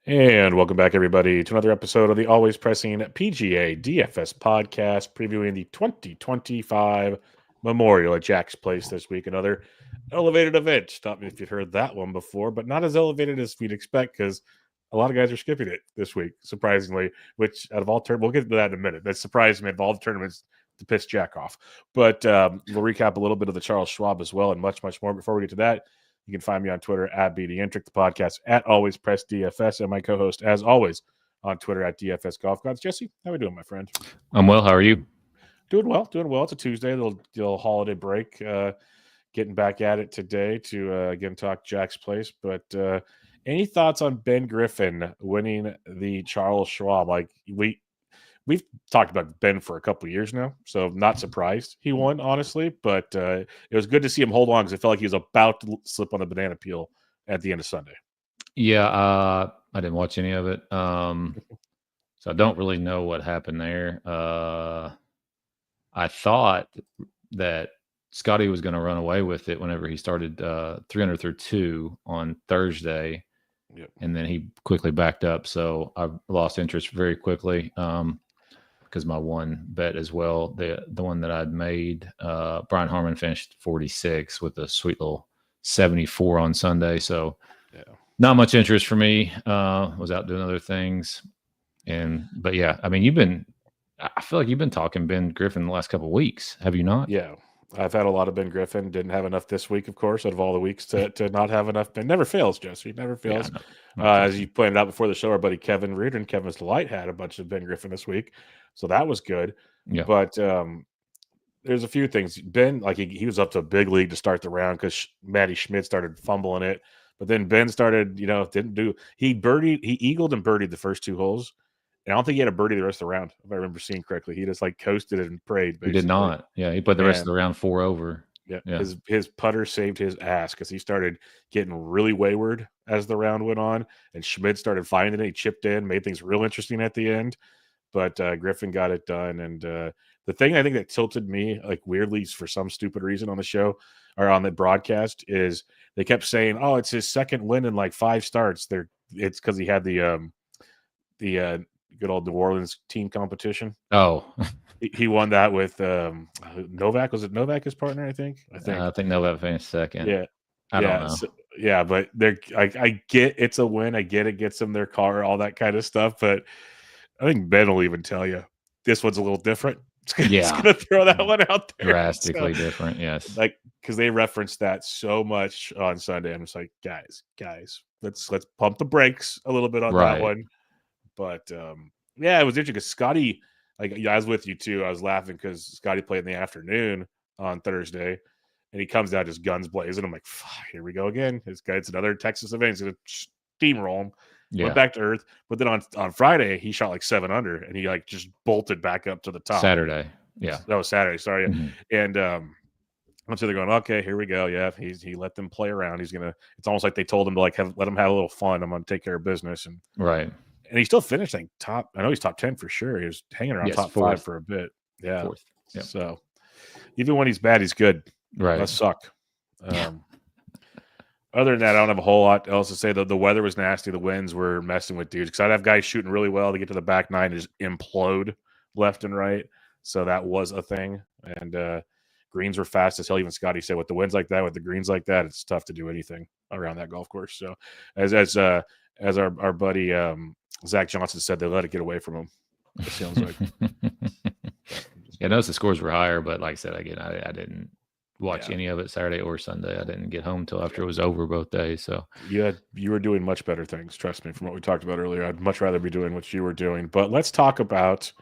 And welcome back, everybody, to another episode of the Always Pressing PGA DFS podcast, previewing the 2025 Memorial at Jack's Place this week. Another elevated event. Stop me if you've heard that one before, but not as elevated as we'd expect because a lot of guys are skipping it this week, surprisingly, which out of all tournaments, we'll get to that in a minute. That surprised me of all the tournaments to piss Jack off. But we'll recap a little bit of the Charles Schwab as well and much, much more. Before we get to that, you can find me on Twitter at BDintric, the podcast at Always Press DFS, and my co-host, as always, on Twitter at DFS Golf Gods. Jesse, how are we doing, my friend? I'm well. How are you? Doing well. It's a Tuesday, little holiday break. Getting back at it today to again talk Jack's Place. But any thoughts on Ben Griffin winning the Charles Schwab? Like we've talked about Ben for a couple of years now, so not surprised he won, honestly. But it was good to see him hold on because it felt like he was about to slip on the banana peel at the end of Sunday. Yeah, I didn't watch any of it, so I don't really know what happened there. I thought that Scotty was going to run away with it whenever he started 300 through 2 on Thursday, and then he quickly backed up. So I lost interest very quickly. Because my one bet as well, the one that I'd made, Brian Harman finished 46 with a sweet little 74 on Sunday. So not much interest for me. Was out doing other things. But yeah, I mean, I feel like you've been talking Ben Griffin the last couple of weeks. Have you not? Yeah. I've had a lot of Ben Griffin. Didn't have enough this week, of course, out of all the weeks to not have enough. Ben never fails, Jesse. Never fails. Yeah, as you pointed out before the show, our buddy Kevin Reardon, Kevin's Delight, had a bunch of Ben Griffin this week. So that was good. Yeah. But there's a few things. Ben, like he was up to a big league to start the round because Matty Schmidt started fumbling it. But then Ben started, he eagled and birdied the first two holes. And I don't think he had a birdie the rest of the round, if I remember seeing correctly. He just like coasted it and prayed. Basically. He did not. Yeah, he put the rest of the round 4 over. Yeah. His putter saved his ass because he started getting really wayward as the round went on. And Schmidt started finding it. He chipped in, made things real interesting at the end. But Griffin got it done. And the thing I think that tilted me, like weirdly for some stupid reason on the show or on the broadcast, is they kept saying, "Oh, it's his second win in like 5 starts." It's because he had the good old New Orleans team competition. Oh, he won that with Novak. Was it Novak his partner? I think Novak finished second. Yeah, I don't know. So, yeah, but I get it's a win. I get it gets them their car, all that kind of stuff. But I think Ben will even tell you this one's a little different. It's gonna throw that one out there. Drastically different, yes. Like because they referenced that so much on Sunday. I'm just like, guys, let's pump the brakes a little bit on that one. But it was interesting because Scotty, I was with you too. I was laughing because Scotty played in the afternoon on Thursday, and he comes out just guns blazing. I'm like, here we go again. It's another Texas event. He's gonna steamroll him. Went back to earth. But then on Friday, he shot like 7 under, and he like just bolted back up to the top. Saturday, yeah, that was Saturday. Sorry, and once they're going, okay, here we go. Yeah, he let them play around. He's gonna. It's almost like they told him to let him have a little fun. I'm gonna take care of business and right. And he still finished top. I know he's top 10 for sure. He was hanging around top 5 for a bit. Yeah. 4th. Yep. So even when he's bad, he's good. Right. Let's suck. Other than that, I don't have a whole lot else to say. The weather was nasty. The winds were messing with dudes. Because I'd have guys shooting really well to get to the back 9 and just implode left and right. So that was a thing. And greens were fast as hell. Even Scotty said, with the winds like that, with the greens like that, it's tough to do anything around that golf course. So as our buddy Zach Johnson said, they let it get away from him. It sounds like. I noticed the scores were higher, but like I said, again, I didn't watch any of it Saturday or Sunday. I didn't get home till after it was over both days. So you were doing much better things. Trust me, from what we talked about earlier, I'd much rather be doing what you were doing. But let's talk about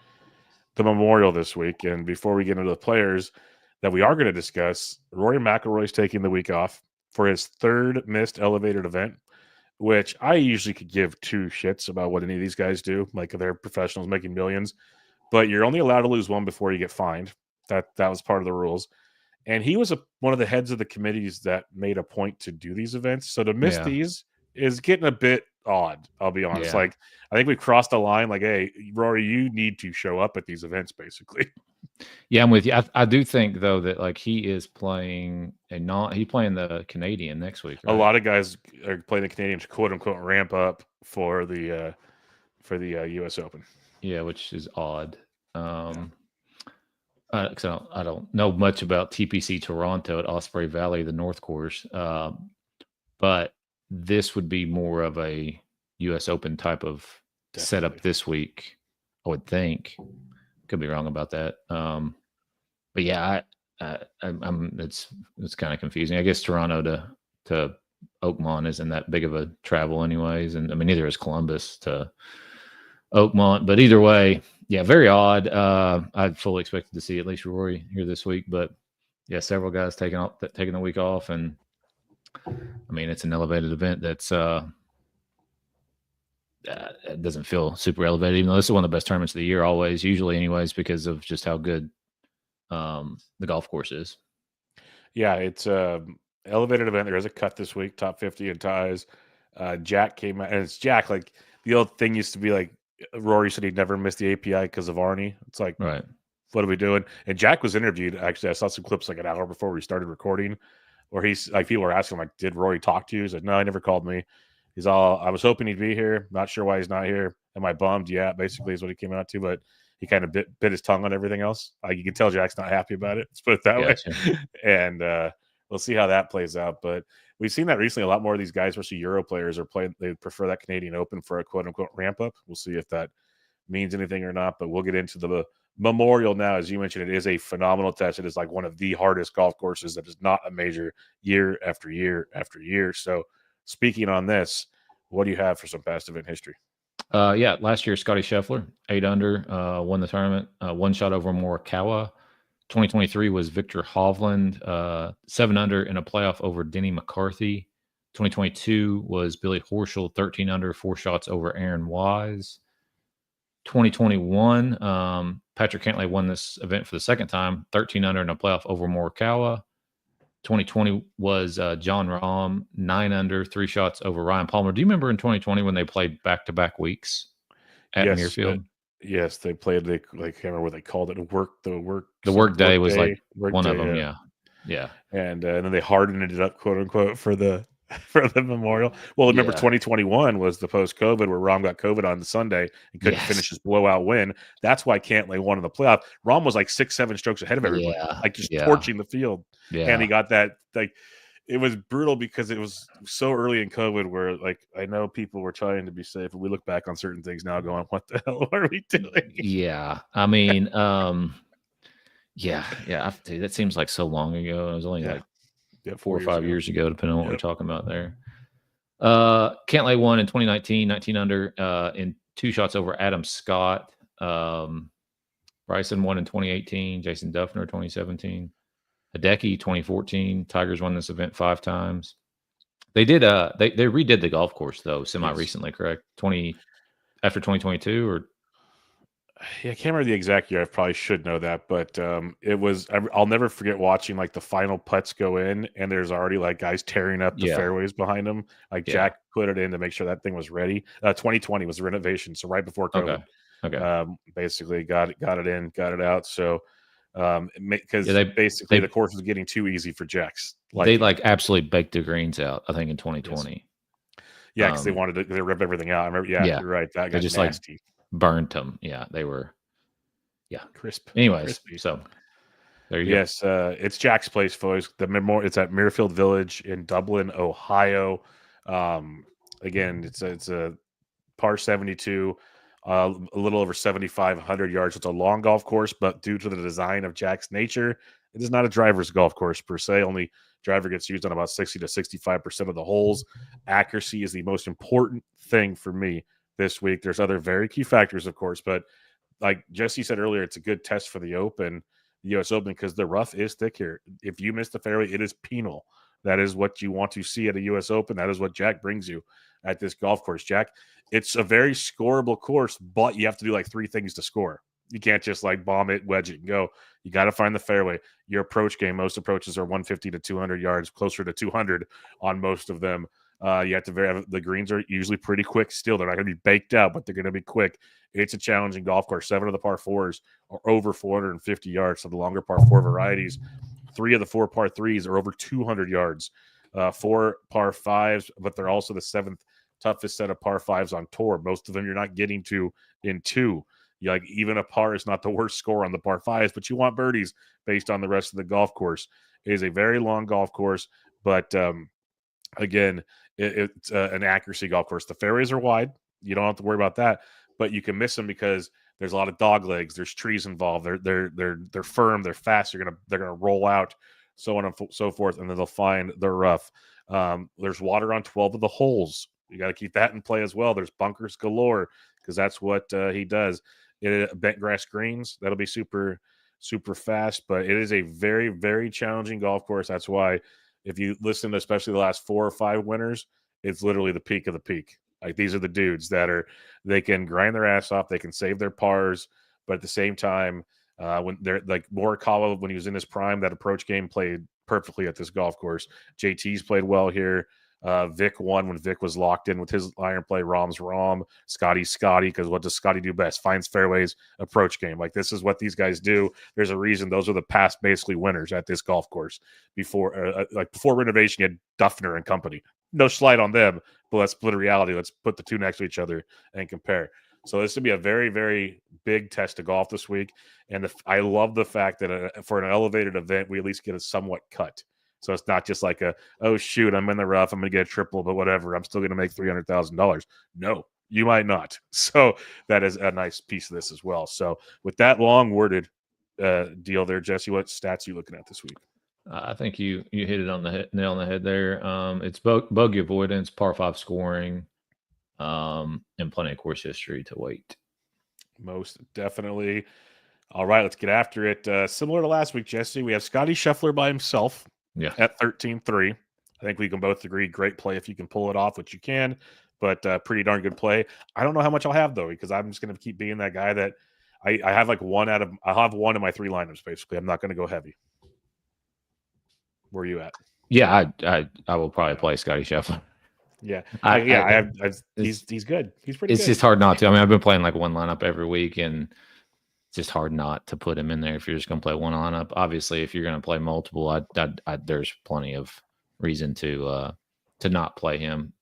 the Memorial this week. And before we get into the players that we are going to discuss, Rory McIlroy's taking the week off for his 3rd missed elevated event, which I usually could give 2 shits about what any of these guys do. Like they're professionals making millions, but you're only allowed to lose one before you get fined. That was part of the rules. And he was one of the heads of the committees that made a point to do these events. So to miss these is getting a bit odd. I'll be honest. Yeah. Like, I think we've crossed the line. Like, hey, Rory, you need to show up at these events, basically. Yeah, I'm with you. I do think though that like he is playing he's playing the Canadian next week, A right? lot of guys are playing the Canadians, quote unquote, ramp up for the U.S. Open. Yeah, which is odd. 'Cause I don't know much about TPC Toronto at Osprey Valley, the North Course, but this would be more of a U.S. Open type of setup Definitely. this week, I would think. Could be wrong about that. But yeah, it's kind of confusing. I guess Toronto to Oakmont isn't that big of a travel, anyways, and I mean neither is Columbus to Oakmont. But either way, yeah, very odd. I fully expected to see at least Rory here this week, but yeah, several guys taking the week off, and I mean it's an elevated event that's it doesn't feel super elevated, even though this is one of the best tournaments of the year, always, usually, anyways, because of just how good the golf course is. Yeah, it's elevated event. There is a cut this week, top 50 in ties. Jack came out, and it's Jack. Like the old thing used to be, like Rory said he'd never missed the API because of Arnie. It's like, Right. what are we doing? And Jack was interviewed. Actually, I saw some clips like an hour before we started recording, where he's like, people were asking him, like, did Rory talk to you? He's like, no, he never called me. He's all, I was hoping he'd be here. Not sure why he's not here. Am I bummed? Yeah, basically is what he came out to. But he kind of bit his tongue on everything else. Like you can tell Jack's not happy about it. Let's put it that Gotcha. way. And we'll see how that plays out. But we've seen that recently. A lot more of these guys, especially Euro players, are playing. They prefer that Canadian Open for a quote unquote ramp up. We'll see if that means anything or not. But we'll get into the Memorial now. As you mentioned, it is a phenomenal test. It is like one of the hardest golf courses that is not a major year after year after year. So speaking on this, what do you have for some past event history? Yeah, last year Scotty Scheffler, 8 under, won the tournament, one shot over Morikawa. 2023 was Victor Hovland, 7 under in a playoff over Denny McCarthy. 2022 was Billy Horschel, 13 under, 4 shots over Aaron Wise. 2021, Patrick Cantlay won this event for the second time, 13 under in a playoff over Morikawa. 2020 was John Rahm, 9 under, 3 shots over Ryan Palmer. Do you remember in 2020 when they played back-to-back weeks at Muirfield? Yes, they played. I can't remember what they called it. The work day was like one of them. Yeah. And then they hardened it up, quote unquote, for the Memorial. Well, remember 2021 was the post-COVID where Rahm got COVID on the Sunday and couldn't finish his blowout win. That's why Cantlay won in the playoff. Rahm was like 6-7 strokes ahead of everybody, like just torching the field. Yeah. And he got that, like, it was brutal because it was so early in COVID where, like, I know people were trying to be safe, and we look back on certain things now going, what the hell are we doing? Yeah. I mean, yeah. That seems like so long ago. It was only like 4 or 5 years ago, depending on what we're talking about there. Cantlay won in 2019, 19 under in 2 shots over Adam Scott. Bryson won in 2018, Jason Duffner 2017, Hideki 2014. Tigers won this event 5 times. They did they redid the golf course though semi recently, correct? After 2022 or yeah, I can't remember the exact year. I probably should know that, but it was. I'll never forget watching like the final putts go in, and there's already like guys tearing up the fairways behind them. Like Jack put it in to make sure that thing was ready. 2020 was the renovation, so right before COVID. Okay. Basically got it in, got it out. So because the course was getting too easy for Jacks. They like absolutely baked the greens out. I think in 2020. Yes. Yeah, because they wanted to rip everything out. I remember. Yeah, you're right. That got just nasty. Like burnt them. Yeah, they were. Yeah, crisp. Anyways, so there you go. It's Jack's place, folks. It's at Muirfield Village in Dublin, Ohio. Again, it's a par 72, a little over 7,500 yards. It's a long golf course, but due to the design of Jack's nature, it is not a driver's golf course per se. Only driver gets used on about 60 to 65% of the holes. Accuracy is the most important thing for me this week. There's other very key factors, of course, but like Jesse said earlier, it's a good test for the Open, the U.S. Open, because the rough is thick here. If you miss the fairway, it is penal. That is what you want to see at a U.S. Open. That is what Jack brings you at this golf course, Jack. It's a very scoreable course, but you have to do like 3 things to score. You can't just like bomb it, wedge it, and go. You got to find the fairway. Your approach game, most approaches are 150 to 200 yards, closer to 200 on most of them. You have to the greens are usually pretty quick still. They're not going to be baked out, but they're going to be quick. It's a challenging golf course. 7 of the par 4s are over 450 yards. So the longer par 4 varieties, 3 of the 4 par 3s are over 200 yards. 4 par 5s, but they're also the 7th toughest set of par 5s on tour. Most of them you're not getting to in 2. Like even a par is not the worst score on the par 5s, but you want birdies based on the rest of the golf course. It is a very long golf course, but again, it's an accuracy golf course. The fairways are wide. You don't have to worry about that, but you can miss them because there's a lot of dog legs. There's trees involved. They're firm. They're fast. They're gonna roll out, so on and so forth, and then they'll find the rough. There's water on 12 of the holes. You got to keep that in play as well. There's bunkers galore because that's what he does. Bent grass greens, that'll be super fast, but it is a very, very challenging golf course. That's why if you listen to especially the last 4 or 5 winners, it's literally the peak of the peak. Like these are the dudes they can grind their ass off, they can save their pars, but at the same time, when they're like Morikawa, when he was in his prime, that approach game played perfectly at this golf course. JT's played well here. Vic won when Vic was locked in with his iron play. Rom's Rom. Scotty's Scotty, because what does Scotty do best? Finds fairways, approach game. Like this is what these guys do. There's a reason those are the past basically winners at this golf course. Before renovation, you had Duffner and company. No slight on them, but let's split a reality. Let's put the two next to each other and compare. So this would be a very, very big test of golf this week. And I love the fact that for an elevated event, we at least get a somewhat cut. So it's not just like oh, shoot, I'm in the rough, I'm going to get a triple, but whatever, I'm still going to make $300,000. No, you might not. So that is a nice piece of this as well. So with that long-worded deal there, Jesse, what stats are you looking at this week? I think you hit it on the nail on the head there. It's bogey avoidance, par 5 scoring, and plenty of course history to wait. Most definitely. All right, let's get after it. Similar to last week, Jesse, we have Scotty Scheffler by himself at 13-3. I think we can both agree great play if you can pull it off, which you can, but pretty darn good play. I don't know how much I'll have, though, because I'm just going to keep being that guy that I have like I'll have one in my 3 lineups, basically. I'm not going to go heavy. Where are you at? Yeah, I will probably play Scotty Scheffler. Yeah, he's good. He's pretty good. It's just hard not to. I mean, I've been playing like one lineup every week, and it's just hard not to put him in there if you're just going to play one lineup. Obviously, if you're going to play multiple, there's plenty of reason to not play him.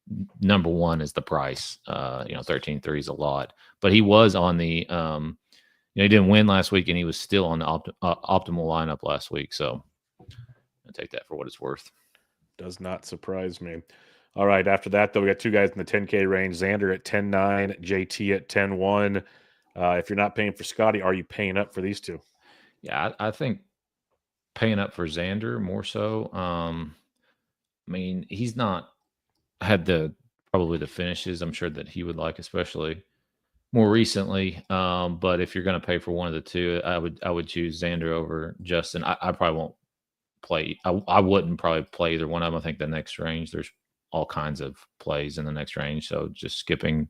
Number one is the price. 13-3 is a lot, but he was on the he didn't win last week, and he was still on the optimal lineup last week. So I'll take that for what it's worth. Does not surprise me. All right. After that, though, we got 2 guys in the 10K range. Xander at 10.9, JT at 10.1. If you're not paying for Scotty, are you paying up for these two? Yeah, I think paying up for Xander more so. I mean, he's not had probably the finishes I'm sure that he would like, especially more recently. But if you're going to pay for one of the two, I would choose Xander over Justin. I probably won't play. I wouldn't probably play either one of them. I think the next range, there's all kinds of plays in the next range. So just skipping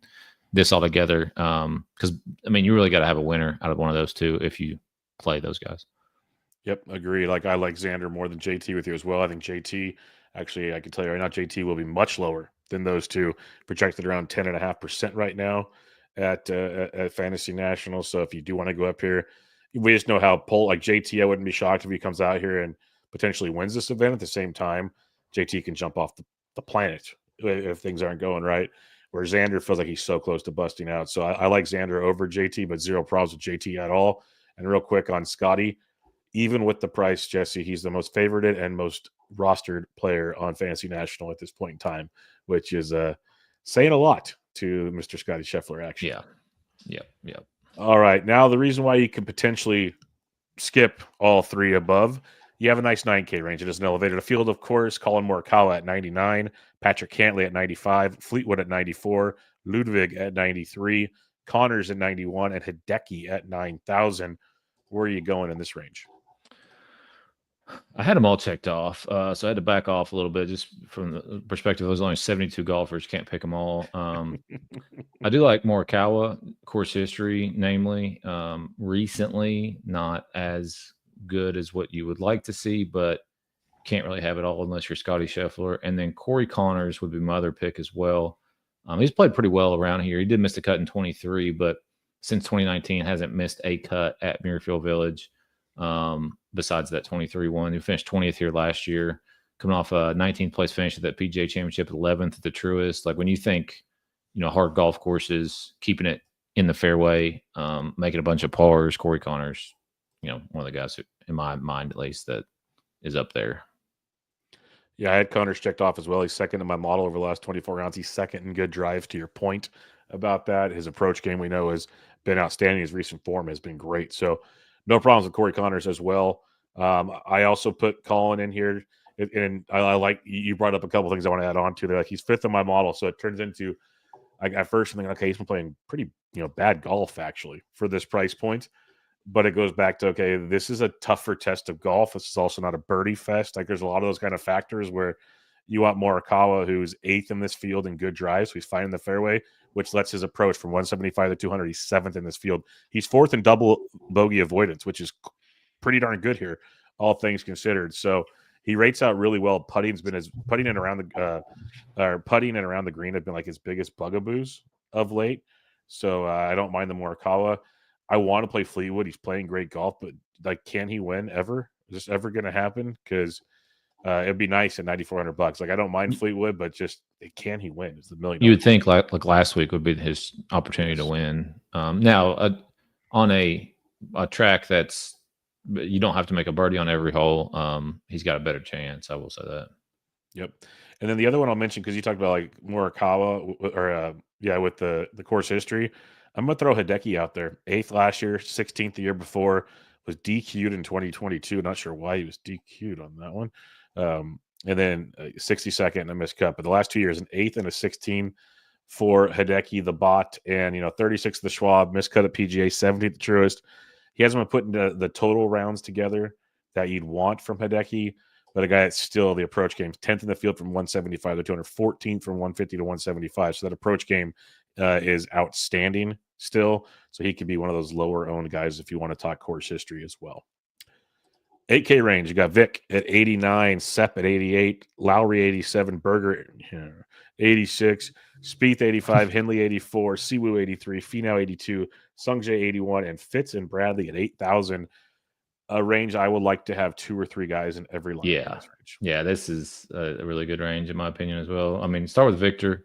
this altogether. Because I mean, you really got to have a winner out of one of those two if you play those guys. Yep, agree. Like I like Xander more than JT with you as well. I think JT, actually, I can tell you right now, JT will be much lower than those two, projected around 10.5% right now at Fantasy National. So if you do want to go up here, we just know how like JT, I wouldn't be shocked if he comes out here and potentially wins this event. At the same time, JT can jump off the planet if things aren't going right, where Xander feels like he's so close to busting out. So I like Xander over JT, but zero problems with JT at all. And real quick on Scotty, even with the price, Jesse, he's the most favorited and most rostered player on Fantasy National at this point in time, which is saying a lot to Mr. Scotty Scheffler, actually. Yeah. All right. Now, the reason why you can potentially skip all 3 above, you have a nice 9K range. It is an elevated field, of course. Colin Morikawa at 99, Patrick Cantlay at 95, Fleetwood at 94, Ludwig at 93, Connors at 91, and Hideki at 9,000. Where are you going in this range? I had them all checked off, so I had to back off a little bit just from the perspective. There's only 72 golfers, can't pick them all. I do like Morikawa, course history, namely. Recently, not as good as what you would like to see, but can't really have it all unless you're Scotty Scheffler. And then Corey Connors would be my other pick as well. He's played pretty well around here. He did miss the cut in 23, but since 2019 hasn't missed a cut at Muirfield Village. Besides that 23 one, he finished 20th here last year, coming off a 19th place finish at that PGA Championship, 11th at the Truist. Like when you think, hard golf courses, keeping it in the fairway, making a bunch of pars, Corey Connors, one of the guys who, in my mind at least, that is up there. Yeah, I had Connors checked off as well. He's second in my model over the last 24 rounds. He's second in good drives, to your point about that. His approach game, we know, has been outstanding. His recent form has been great. So no problems with Corey Connors as well. I also put Colin in here, and I like, you brought up a couple things I want to add on to. Like, he's fifth in my model, so it turns into, at first I'm thinking, okay, he's been playing pretty bad golf actually for this price point. But it goes back to, okay, this is a tougher test of golf. This is also not a birdie fest. Like, there's a lot of those kind of factors where you want Morikawa, who's 8th in this field in good drives. So he's finding the fairway, which lets his approach from 175 to 200. He's 7th in this field. He's 4th in double bogey avoidance, which is pretty darn good here, all things considered. So he rates out really well. Putting's been his putting and around the green have been like his biggest bugaboos of late. So I don't mind the Morikawa. I want to play Fleetwood. He's playing great golf, but like, can he win ever? Is this ever going to happen? Because it'd be nice at $9,400. Like, I don't mind Fleetwood, but just can he win? It's the $1 million. You would think like last week would be his opportunity to win. Now on a track that's, you don't have to make a birdie on every hole. He's got a better chance. I will say that. Yep. And then the other one I'll mention, because you talked about like Morikawa with the course history. I'm going to throw Hideki out there. 8th last year, 16th the year before, was DQ'd in 2022. Not sure why he was DQ'd on that one. And then 62nd in a missed cut. But the last 2 years, an 8th and a 16 for Hideki, the bot, and 36th the Schwab, missed cut at PGA, 70th the Truist. He hasn't been putting the total rounds together that you'd want from Hideki. But a guy that's still, the approach game, 10th in the field from 175 to 200, 14th from 150 to 175. So that approach game is outstanding still. So he could be one of those lower owned guys if you want to talk course history as well. 8K range, you got Vic at 89, Sepp at 88, Lowry 87, Berger 86, Spieth 85, Henley 84, Siwoo 83, Finau 82, Sungjae 81, and Fitz and Bradley at 8,000. A range I would like to have 2 or 3 guys in every line. Yeah. Yeah, this is a really good range in my opinion as well. I mean, start with Victor.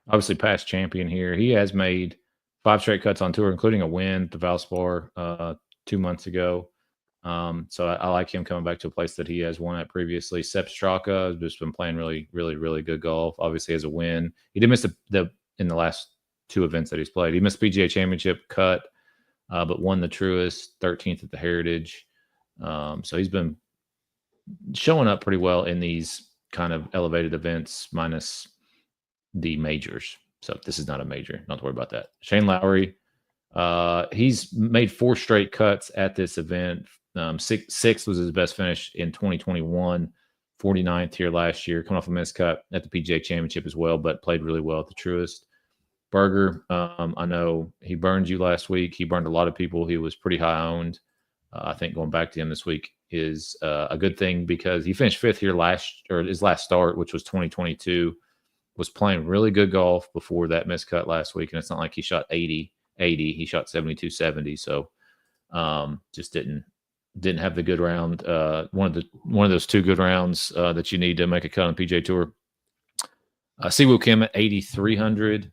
Obviously past champion here. He has made 5 straight cuts on tour, including a win at the Valspar 2 months ago. So I like him coming back to a place that he has won at previously. Sepp Straka has just been playing really, really, really good golf. Obviously has a win. He did miss in the last 2 events that he's played. He missed PGA Championship cut, but won the Truist, 13th at the Heritage. So he's been showing up pretty well in these kind of elevated events, minus the majors. So this is not a major. Not to worry about that. Shane Lowry, he's made 4 straight cuts at this event. Sixth was his best finish in 2021, 49th here last year, coming off a missed cut at the PGA Championship as well, but played really well at the Truist. Berger, I know he burned you last week. He burned a lot of people. He was pretty high owned. I think going back to him this week is a good thing, because he finished 5th here his last start, which was 2022, was playing really good golf before that missed cut last week. And it's not like he shot 80, he shot 72, 70. So just didn't have the good round. One of those 2 good rounds that you need to make a cut on the PGA Tour. Siwoo Kim at 8,300.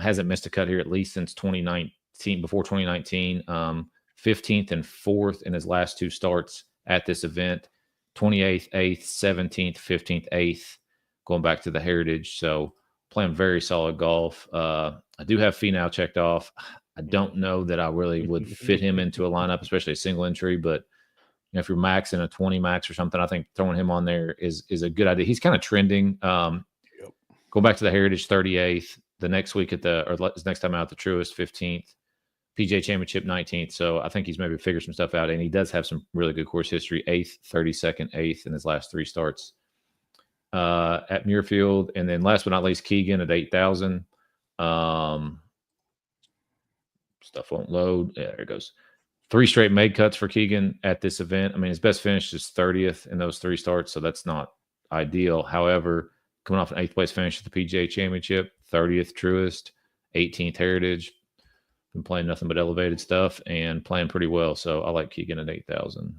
Hasn't missed a cut here at least since 2019, before 2019. 15th and 4th in his last 2 starts at this event. 28th, 8th, 17th, 15th, 8th, going back to the Heritage. So playing very solid golf. I do have Finau checked off. I don't know that I really would fit him into a lineup, especially a single entry, but if you're maxing a 20 max or something, I think throwing him on there is a good idea. He's kind of trending. Go back to the Heritage, 38th. The next week next time out, the Truist, 15th. PGA Championship, 19th. So I think he's maybe figured some stuff out, and he does have some really good course history. 8th, 32nd, 8th in his last 3 starts at Muirfield. And then last but not least, Keegan at 8,000. Stuff won't load. Yeah, there it goes. 3 straight made cuts for Keegan at this event. I mean, his best finish is 30th in those 3 starts, so that's not ideal. However, coming off an 8th place finish at the PGA Championship, 30th truest, 18th heritage, been playing nothing but elevated stuff and playing pretty well. So I like Keegan at 8,000.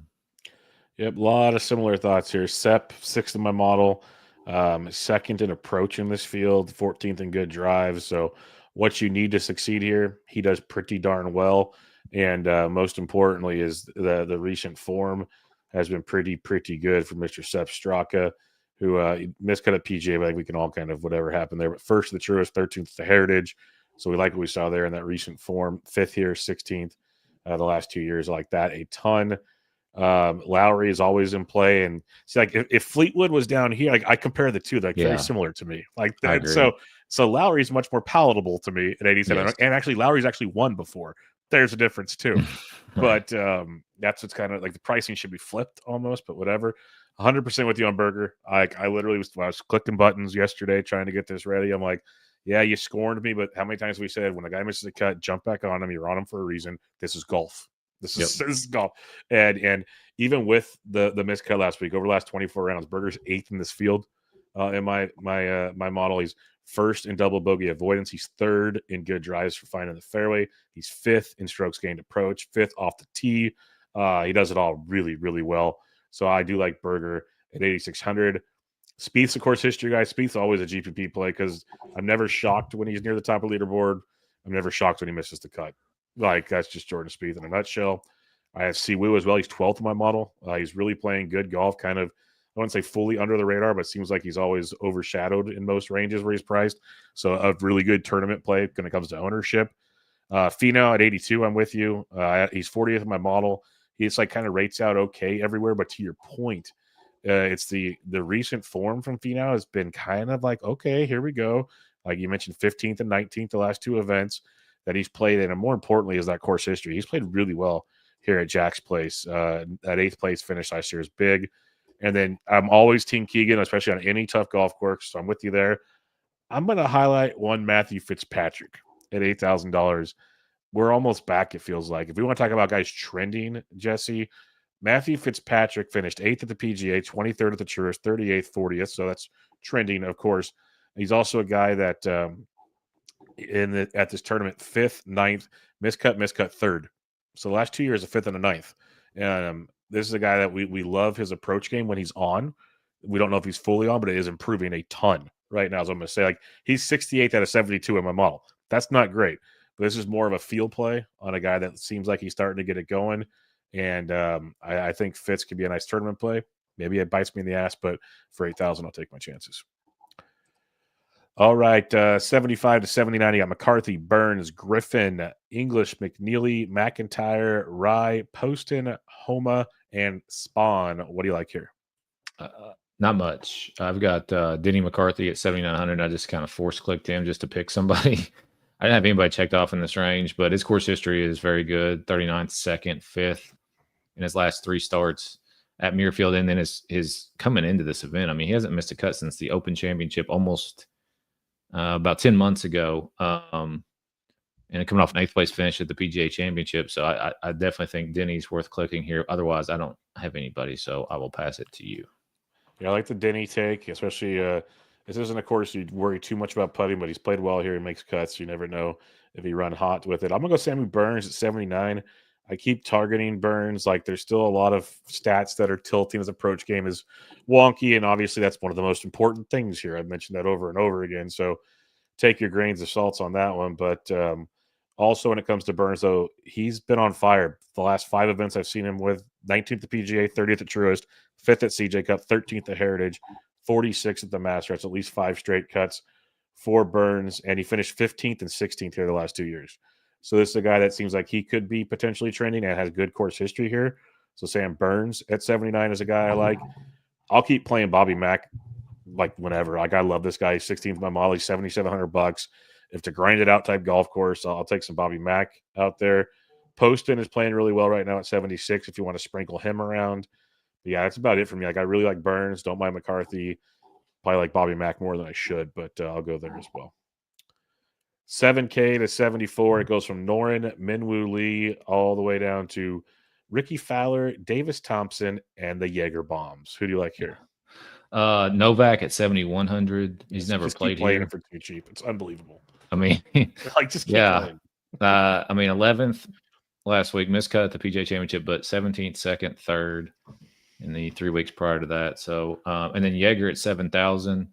Yep, a lot of similar thoughts here. Sepp, 6th in my model, 2nd in approach in this field, 14th in good drives. So what you need to succeed here, he does pretty darn well. And most importantly is the recent form has been pretty good for Mr. Sepp Straka, who miscut at PGA, but I think we can all kind of whatever happened there. But first the Truist, 13th the Heritage. So we like what we saw there in that recent form. 5th here, 16th the last 2 years. I like that a ton. Lowry is always in play, and see, like if Fleetwood was down here, like I compare the two, like very similar to me. Like that, so Lowry is much more palatable to me at 87, yes. And actually Lowry's actually won before. There's a difference too, right. But that's what's kind of like the pricing should be flipped almost, but whatever. 100% with you on Berger. I literally I was clicking buttons yesterday trying to get this ready. I'm like, yeah, you scorned me, but how many times have we said when a guy misses a cut, jump back on him? You're on him for a reason. This is golf. This is golf. And even with the miscut last week, over the last 24 rounds, Berger's 8th in this field. In my model, he's 1st in double bogey avoidance. He's 3rd in good drives for finding the fairway. He's 5th in strokes gained approach, 5th off the tee. He does it all really, really well. So I do like Berger at 8,600. Spieth's a course history guy. Spieth's always a GPP play because I'm never shocked when he's near the top of the leaderboard. I'm never shocked when he misses the cut. Like, that's just Jordan Spieth in a nutshell. I have Siwoo as well. He's 12th in my model. He's really playing good golf, kind of, I wouldn't say fully under the radar, but it seems like he's always overshadowed in most ranges where he's priced. So a really good tournament play when it comes to ownership. Finau at 82, I'm with you. He's 40th in my model. He's like kind of rates out okay everywhere, but to your point, it's the recent form from Finau has been kind of like, okay, here we go. Like you mentioned, 15th and 19th, the last 2 events that he's played in, and more importantly is that course history. He's played really well here at Jack's Place. That 8th place finish last year is big. And then I'm always Team Keegan, especially on any tough golf course, so I'm with you there. I'm going to highlight one Matthew Fitzpatrick at $8,000. We're almost back, it feels like. If we want to talk about guys trending, Jesse, Matthew Fitzpatrick finished 8th at the PGA, 23rd at the Tourist, 38th, 40th, so that's trending, of course. He's also a guy that at this tournament, 5th, 9th, miscut, 3rd. So the last 2 years, a 5th and a 9th. This is a guy that we love his approach game when he's on. We don't know if he's fully on, but it is improving a ton right now. So I'm going to say, like, he's 68th out of 72 in my model. That's not great, but this is more of a field play on a guy that seems like he's starting to get it going. And I think Fitz could be a nice tournament play. Maybe it bites me in the ass, but for 8,000, I'll take my chances. All right, 75 to 79, you got McCarthy, Burns, Griffin, English, McNeely, McIntyre, Rye, Poston, Homa, and Spawn. What do you like here? Not much. I've got Denny McCarthy at 7,900. I just kind of force-clicked him just to pick somebody. I didn't have anybody checked off in this range, but his course history is very good. 39th, 2nd, 5th in his last 3 starts at Muirfield, and then his coming into this event. I mean, he hasn't missed a cut since the Open Championship almost about 10 months ago, and coming off an 8th place finish at the PGA Championship. So I definitely think Denny's worth clicking here. Otherwise, I don't have anybody, so I will pass it to you. Yeah, I like the Denny take, especially this isn't a course you'd worry too much about putting, but he's played well here. He makes cuts. You never know if he run hot with it. I'm going to go Sammy Burns at 79. I keep targeting Burns. Like, there's still a lot of stats that are tilting. His approach game is wonky, and obviously that's one of the most important things here. I've mentioned that over and over again, so take your grains of salt on that one. But also when it comes to Burns, though, he's been on fire. The last 5 events I've seen him with: 19th at PGA, 30th at Truist, 5th at CJ Cup, 13th at Heritage, 46th at the Masters. That's at least 5 straight cuts for Burns, and he finished 15th and 16th here the last 2 years. So this is a guy that seems like he could be potentially trending and has good course history here. So Sam Burns at 79 is a guy I like. I'll keep playing Bobby Mack like whenever. Like, I love this guy. He's 16th in my model. He's $7,700. If to grind it out type golf course, I'll take some Bobby Mack out there. Poston is playing really well right now at 76 if you want to sprinkle him around. But yeah, that's about it for me. Like, I really like Burns. Don't mind McCarthy. Probably like Bobby Mack more than I should, but I'll go there as well. 7K to 74. It goes from Noren, Minwoo Lee, all the way down to Ricky Fowler, Davis Thompson, and the Jaeger Bombs. Who do you like here? Novak at 7,100. He's Yes, never just played keep playing here. it for too cheap. It's unbelievable. I mean, Like, just keep yeah. playing. I mean, 11th last week, miscut at the PGA Championship, but 17th, 2nd, 3rd in the 3 weeks prior to that. So, and then Jaeger at 7,000.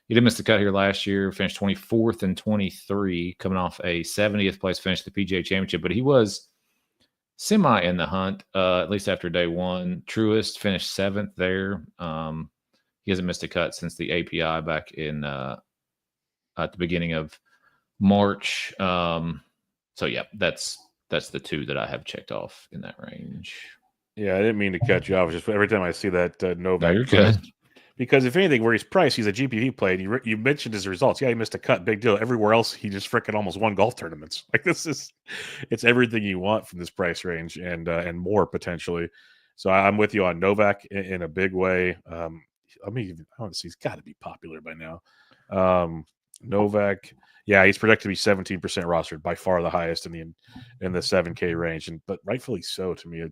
He did miss the cut here last year, finished 24th and 23, coming off a 70th place finish at the PGA Championship, but he was semi in the hunt, at least after day one. Truist finished 7th there. He hasn't missed a cut since the API back in at the beginning of March. So yeah, that's the two that I have checked off in that range. Yeah, I didn't mean to cut you off. Just every time I see that Novak, No, you're good. Because if anything, where he's priced, he's a GPP play. And you mentioned his results. Yeah, he missed a cut, big deal. Everywhere else, he just freaking almost won golf tournaments. Like it's everything you want from this price range and more potentially. So I'm with you on Novak in a big way. I want to see, he's got to be popular by now. Novak, yeah, he's projected to be 17% rostered, by far the highest in the 7K range, but rightfully so to me.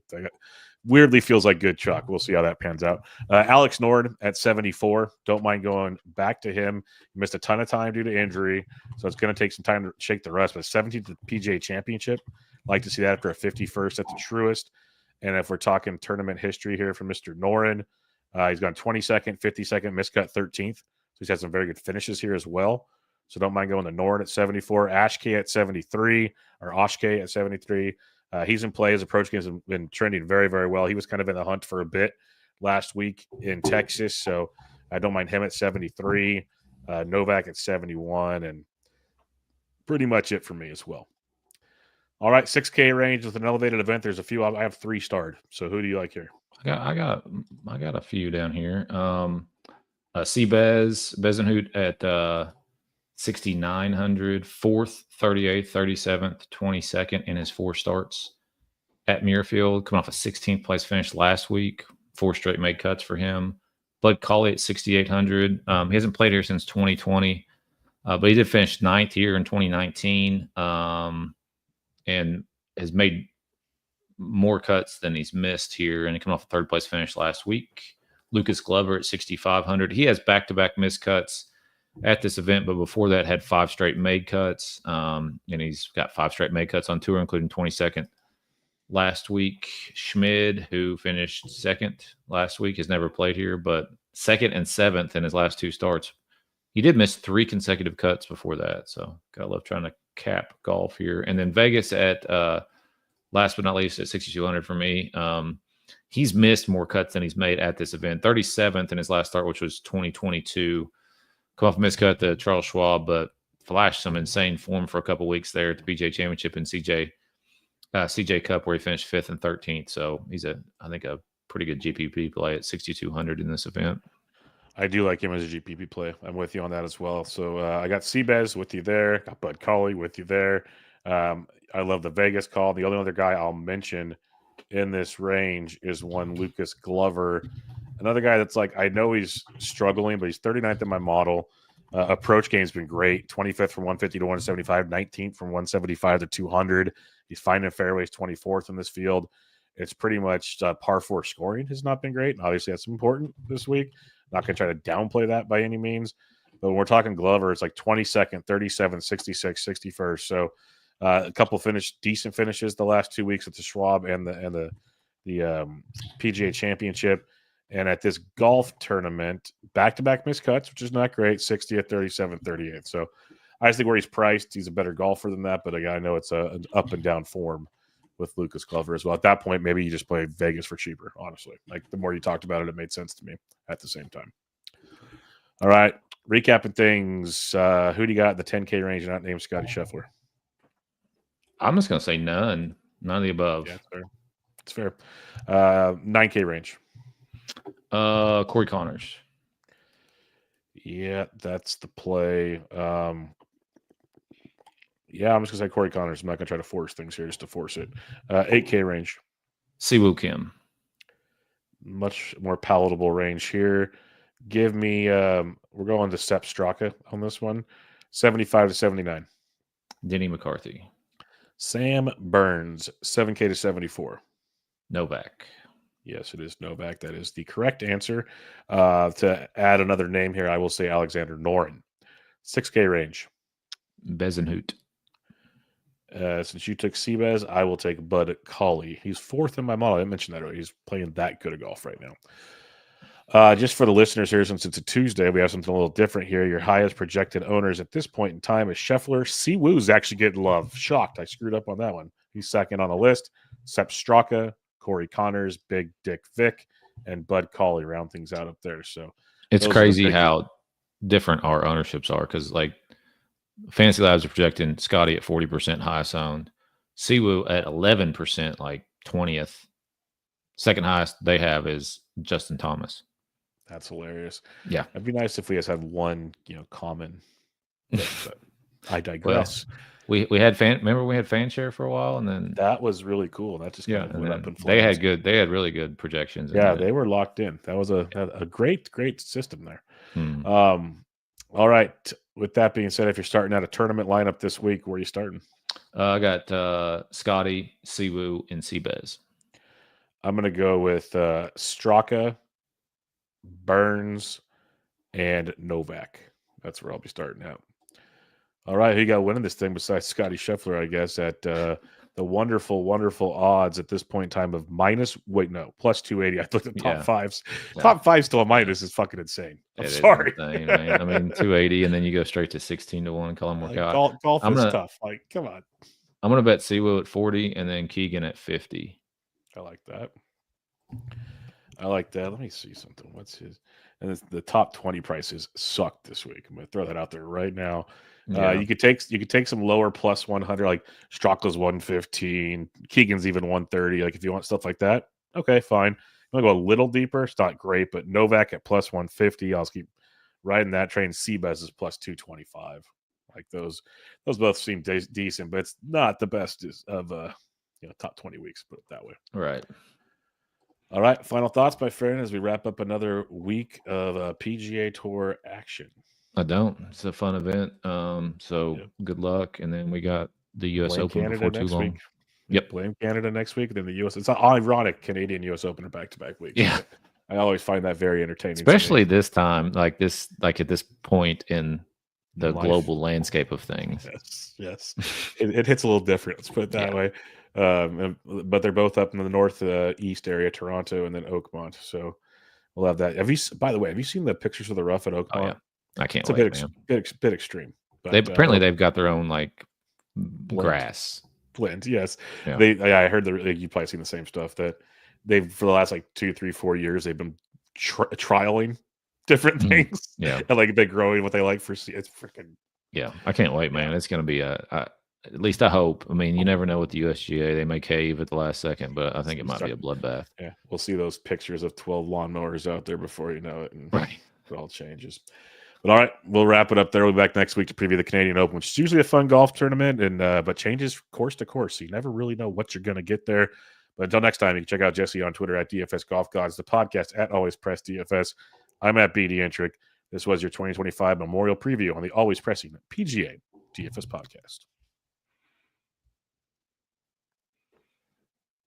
Weirdly feels like good chalk. We'll see how that pans out. Alex Nord at 74. Don't mind going back to him. He missed a ton of time due to injury, so it's going to take some time to shake the rust. But 17th to the PGA Championship. Like to see that after a 51st at the Truist. And if we're talking tournament history here from Mr. Noren, he's gone 22nd, 52nd, miscut 13th. So he's had some very good finishes here as well. So don't mind going to Noren at 74. Ashke at 73, or Oshke at 73. He's in play. His approach games have been trending very, very well. He was kind of in the hunt for a bit last week in Texas, so I don't mind him at 73. Novak at 71, and pretty much it for me as well. All right, 6K range with an elevated event. There's a few. I have 3 starred. So who do you like here? I got a few down here. Bezenhout at 6,900, 4th, 38th, 37th, 22nd in his 4 starts at Muirfield, coming off a 16th place finish last week. 4 straight made cuts for him. Bud Cauley at 6,800. He hasn't played here since 2020, but he did finish 9th here in 2019, and has made more cuts than he's missed here, and he came off a 3rd place finish last week. Lucas Glover at 6,500. He has back-to-back miscuts at this event, but before that had 5 straight made cuts, and he's got 5 straight made cuts on tour, including 22nd last week. Schmid, who finished 2nd last week, has never played here, but 2nd and 7th in his last 2 starts. He did miss 3 consecutive cuts before that, so gotta love trying to cap golf here. And then Vegas at last but not least at 6,200 for me. He's missed more cuts than he's made at this event. 37th in his last start, which was 2022. Come off a miscut to Charles Schwab, but flashed some insane form for a couple weeks there at the PGA Championship and CJ Cup, where he finished 5th and 13th. So he's I think a pretty good GPP play at 6,200 in this event. I do like him as a GPP play. I'm with you on that as well. So I got Seabez with you there. Got Bud Cauley with you there. I love the Vegas call. The only other guy I'll mention in this range is one Lucas Glover. Another guy that's like, I know he's struggling, but he's 39th in my model. Approach game's been great. 25th from 150 to 175, 19th from 175 to 200. He's finding fairways 24th in this field. It's pretty much par 4 scoring has not been great. And obviously, that's important this week. Not going to try to downplay that by any means. But when we're talking Glover, it's like 22nd, 37th, 66th, 61st. So a couple decent finishes the last 2 weeks at the Schwab and the PGA Championship. And at this golf tournament, back-to-back miscuts, which is not great, 60th, 37th, 38th. So I just think where he's priced, he's a better golfer than that. But again, I know it's an up and down form with Lucas Glover as well. At that point, maybe you just play Vegas for cheaper, honestly. Like, the more you talked about it, it made sense to me at the same time. All right, recapping things. Who do you got in the 10K range not named Scotty Scheffler? I'm just going to say none of the above. Yeah, it's fair. 9K range. Corey Connors. Yeah, that's the play. Yeah, I'm just going to say Corey Connors. I'm not going to try to force things here just to force it. 8K range. Siwoo Kim. Much more palatable range here. Give me, we're going to Sepp Straka on this one. 75 to 79. Denny McCarthy. Sam Burns, 7K to 74. Novak. Yes, it is Novak. That is the correct answer. To add another name here, I will say Alexander Noren, 6K range. Bezenhout. Since you took Seabez, I will take Bud Cauley. He's fourth in my model. I didn't mention that earlier. He's playing that good of golf right now. Just for the listeners here, since it's a Tuesday, we have something a little different here. Your highest projected owners at this point in time is Scheffler. Siwoo's actually getting love. Shocked. I screwed up on that one. He's second on the list. Sepp Straka, Corey Connors, Big Dick Vic, and Bud Cauley round things out up there. So it's crazy how different our ownerships are, because like Fantasy Labs are projecting Scotty at 40% highest owned, Siwoo at 11%, like 20th. Second highest they have is Justin Thomas. That's hilarious. Yeah, it'd be nice if we just had one, common. But I digress. Well, we had remember we had fan share for a while, and then that was really cool. That just kind of went up in flames. They had really good projections. Yeah, they were locked in. That was a great system there. All right. With that being said, if you're starting out a tournament lineup this week, where are you starting? I got Scotty, Siwoo, and Seabez. I'm going to go with Straka, Burns, and Novak. That's where I'll be starting out. All right, who you got winning this thing besides Scotty Scheffler, I guess, at the wonderful, wonderful odds at this point in time of plus 280. I looked at top fives. Yeah. Top five still a minus is fucking insane. I'm sorry. Insane, man. I mean, 280, and then you go straight to 16-1 and call him work out. Golf is tough. Like, come on. I'm going to bet Siwoo at 40 and then Keegan at 50. I like that. Let me see something. What's his? And the top 20 prices sucked this week. I'm going to throw that out there right now. Yeah. You could take some lower plus 100, like Straka's 115, Keegan's even 130. Like if you want stuff like that, okay, fine. I'm gonna go a little deeper. It's not great, but Novak at plus 150. I'll keep riding that train. Seabez is plus 225. Like those both seem decent, but it's not the best of top 20 weeks. Put it that way. Right. All right. Final thoughts, my friend, as we wrap up another week of PGA Tour action. I don't. It's a fun event. Good luck. And then we got the U.S. Open Canada before too long. Week. Yep. Blame Canada next week. Then the U.S. It's ironic. Canadian U.S. Open are back-to-back weeks. Yeah. I always find that very entertaining. Especially this time, like at this point in the global landscape of things. Yes. it hits a little different. Let's put it that way. But they're both up in the northeast area, Toronto and then Oakmont. So we'll have that. Have you seen the pictures of the rough at Oakmont? Oh, yeah. I can't wait, man. Bit extreme. But, apparently they've got their own like grass blend. Yes, yeah. I heard you've probably seen the same stuff that they've for the last like 2, 3, 4 years they've been trialing different things. Yeah, and like they're growing what they like for. It's freaking. Yeah, I can't wait, man. It's going to be at least I hope. I mean, you never know with the USGA; they may cave at the last second, but I think it might be a bloodbath. Yeah, we'll see those pictures of 12 lawnmowers out there before you know it, and it all changes. But all right, we'll wrap it up there. We'll be back next week to preview the Canadian Open, which is usually a fun golf tournament, and but changes course to course, so you never really know what you're going to get there. But until next time, you can check out Jesse on Twitter at DFS Golf Gods, the podcast at Always Press DFS. I'm at BD Entrick. This was your 2025 Memorial Preview on the Always Pressing PGA DFS podcast.